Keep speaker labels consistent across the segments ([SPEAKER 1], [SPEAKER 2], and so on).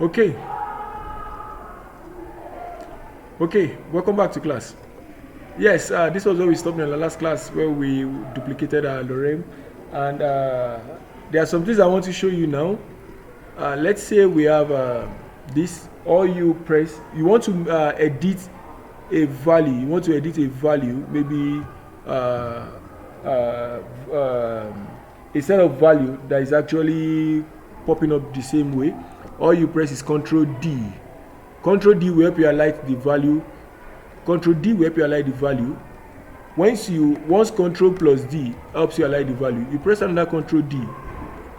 [SPEAKER 1] Okay, okay, welcome back to class. Yes, this was where we stopped in the last class where we duplicated our lorem, and there are some things I want to show you now. Let's say we have this, or you press, you want to edit a value, maybe a set of value that is actually popping up the same way. All you press is Control D. Control D will help you highlight the value. Control D will help you highlight the value. Once Control plus D helps you highlight the value, you press another Control D.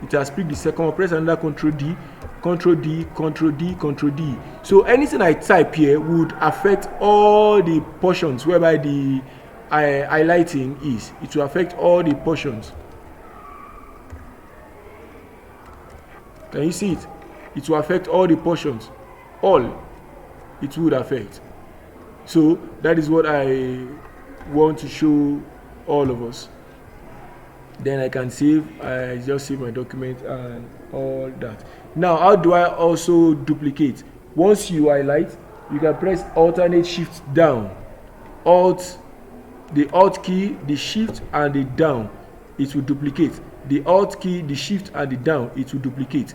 [SPEAKER 1] It has picked the second one. Press another Control D, Control D, Control D, Control D. So anything I type here would affect all the portions whereby the highlighting is. It will affect all the portions. Can you see it? It will affect all the portions. All it would affect. So that is what I want to show all of us. Then I can save. I just save my document and all that. Now, how do I also duplicate? Once you highlight, you can press alternate shift down. The alt key, the shift and the down, it will duplicate. The alt key, the shift and the down, it will duplicate.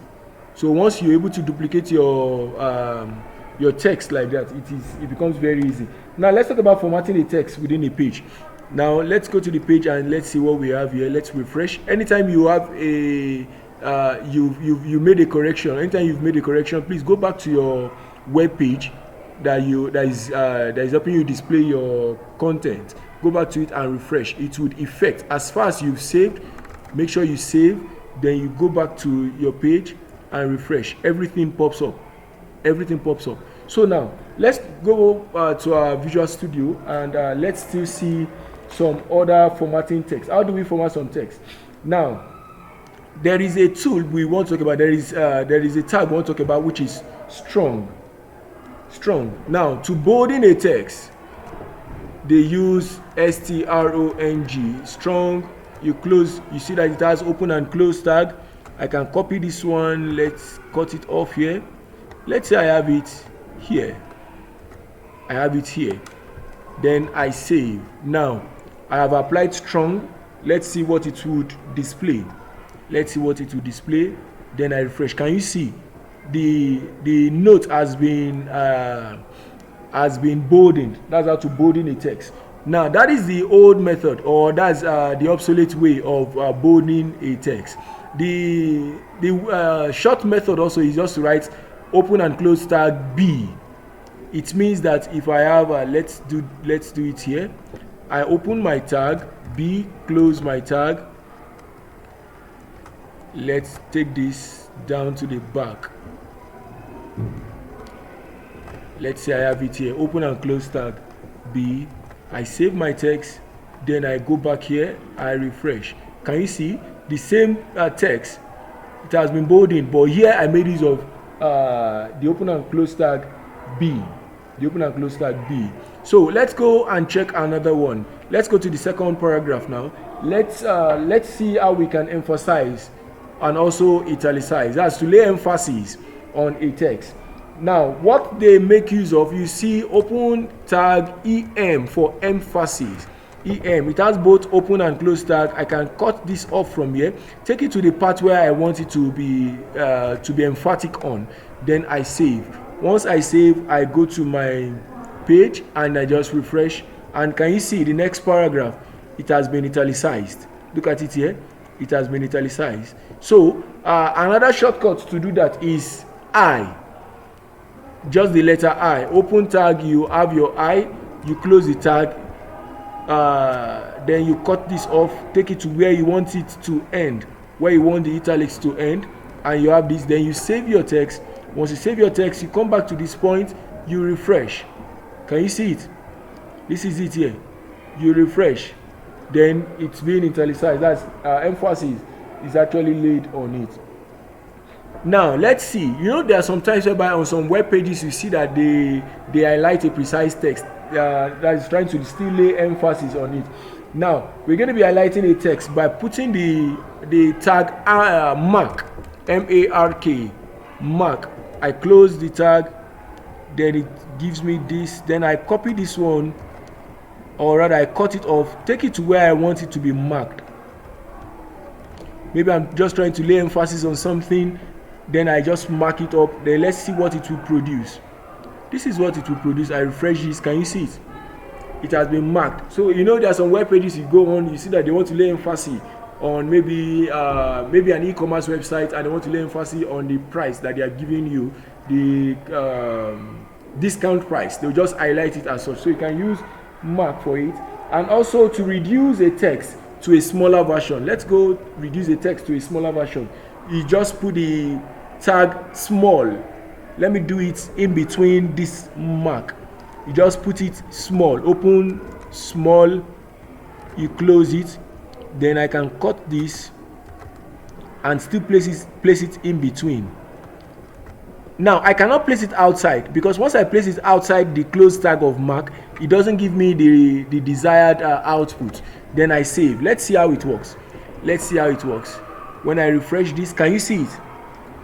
[SPEAKER 1] So once you're able to duplicate your text like that, it becomes very easy. Now let's talk about formatting a text within a page. Now let's go to the page and let's see what we have here. Let's refresh. Anytime you have a you made a correction, please go back to your web page that is helping you display your content. Go back to it and refresh. It would affect as far as you've saved. Make sure you save, then you go back to your page and refresh. Everything pops up. So now let's go to our Visual Studio and let's still see some other formatting text. How do we format some text? Now there is a tool we want to talk about. There is a tag we want to talk about, which is strong. Now to bolden a text, they use strong. Strong. You see that it has open and close tag. I can copy this one. Let's cut it off here. Let's say I have it here. Then I save. Now I have applied strong. Let's see what it would display. Then I refresh. Can you see the note has been boldened? That's how to bolden a text. Now that is the old method, or that's the obsolete way of boldening a text. The short method also is just to write open and close tag B. It means that if I have let's do it here. I open my tag B, close my tag. Let's take this down to the back. Let's say I have it here, open and close tag B. I save my text, then I go back here, I refresh. Can you see the same text? It has been boldened, but here I made use of the open and close tag B. So let's go and check another one. Let's go to the second paragraph now. Let's see how we can emphasize and also italicize. That's to lay emphasis on a text. Now what they make use of, you see open tag EM for emphasis. EM, it has both open and close tag. I can cut this off from here, take it to the part where I want it to be emphatic on. Then I save. Once I save, I go to my page and I just refresh. And can you see the next paragraph? It has been italicized. Look at it here. It has been italicized. So another shortcut to do that is I. Just the letter I. Open tag, you have your I. You close the tag. Then you cut this off. Take it to where you want it to end. Where you want the italics to end. And you have this. Then you save your text. Once you save your text, you come back to this point. You refresh. Can you see it? This is it here. You refresh. Then it's being italicized. That's emphasis is actually laid on it. Now let's see. There are some times whereby on some web pages you see that they highlight a precise text that is trying to still lay emphasis on it. Now we're going to be highlighting a text by putting the tag mark, M-A-R-K, mark. I close the tag, then it gives me this. Then I copy this one, or rather I cut it off, take it to where I want it to be marked. Maybe I'm just trying to lay emphasis on something, then I just mark it up. Then let's see what it will produce. This is what it will produce. I refresh this. Can you see it? It has been marked. So you know there are some web pages you go on, you see that they want to lay emphasis on maybe an e-commerce website, and they want to lay emphasis on the price that they are giving you, the discount price. They'll just highlight it as such. So you can use mark for it. And also to reduce a text to a smaller version. Let's go reduce the text to a smaller version. You just put the tag small. Let me do it in between this mark. You just put it small, open small, you close it. Then I can cut this and still place it in between. Now I cannot place it outside, because once I place it outside the close tag of mark, it doesn't give me the desired output. Then I save. Let's see how it works. Let's see how it works. When I refresh this, can you see it?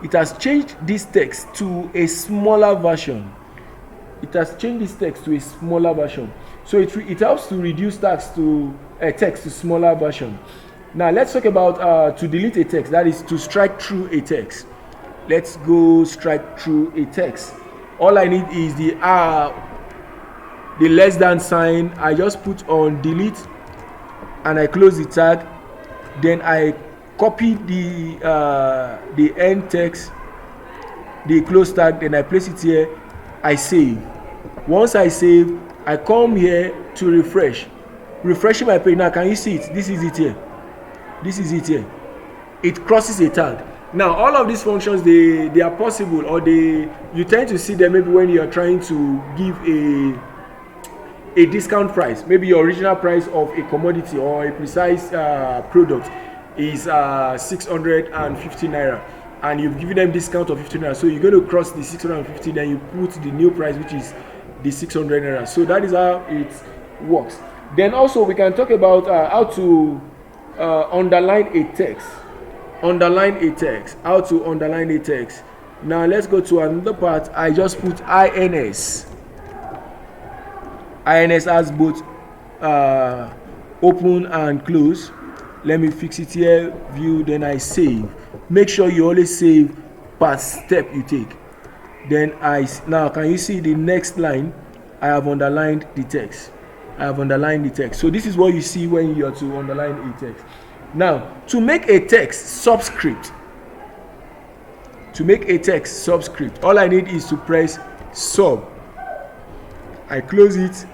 [SPEAKER 1] It has changed this text to a smaller version. It has changed this text to a smaller version. So it helps to reduce text to smaller version. Now let's talk about to delete a text, that is to strike through a text. Let's go strike through a text. All I need is the less than sign. I just put on delete and I close the tag. Then I copy the end text, the close tag, then I place it here. I save. Once I save, I come here to refreshing my page. Now can you see it? This is it here. This is it here. It crosses a tag. Now all of these functions, they are possible, or you tend to see them maybe when you are trying to give a discount price. Maybe your original price of a commodity or a precise product is 650 naira, and you've given them discount of 50 naira. So you're going to cross the 650, then you put the new price, which is the 600 naira. So that is how it works. Then also we can talk about how to underline a text. How to underline a text. Now let's go to another part. I just put INS. INS has both open and close. Let me fix it here. View, then I save. Make sure you always save per step you take. Then now can you see the next line? I have underlined the text. So this is what you see when you are to underline a text. Now to make a text subscript, all I need is to press sub. I close it.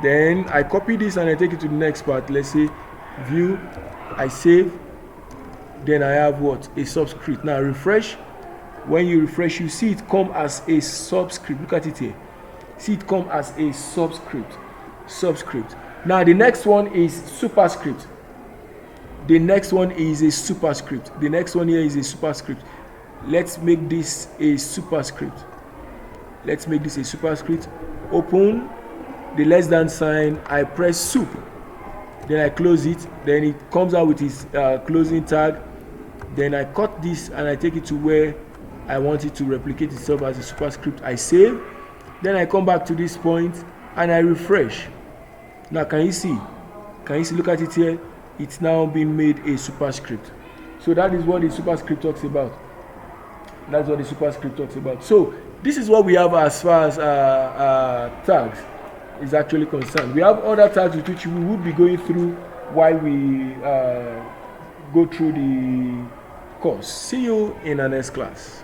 [SPEAKER 1] Then I copy this and I take it to the next part. Let's say view, I save. Then I have what? A subscript. Now refresh. When you refresh, you see it come as a subscript. Look at it here. See it come as a subscript. Now the next one is superscript. The next one is a superscript. The next one here is a superscript. Let's make this a superscript. Open the less than sign. I press sup. Then I close it. Then it comes out with its closing tag. Then I cut this and I take it to where I want it to replicate itself as a superscript. I save. Then I come back to this point and I refresh. Now can you see? Look at it here. It's now been made a superscript. So that is what the superscript talks about. So this is what we have as far as tags is actually concerned. We have other tags with which we would be going through while we go through the course. See you in our next class.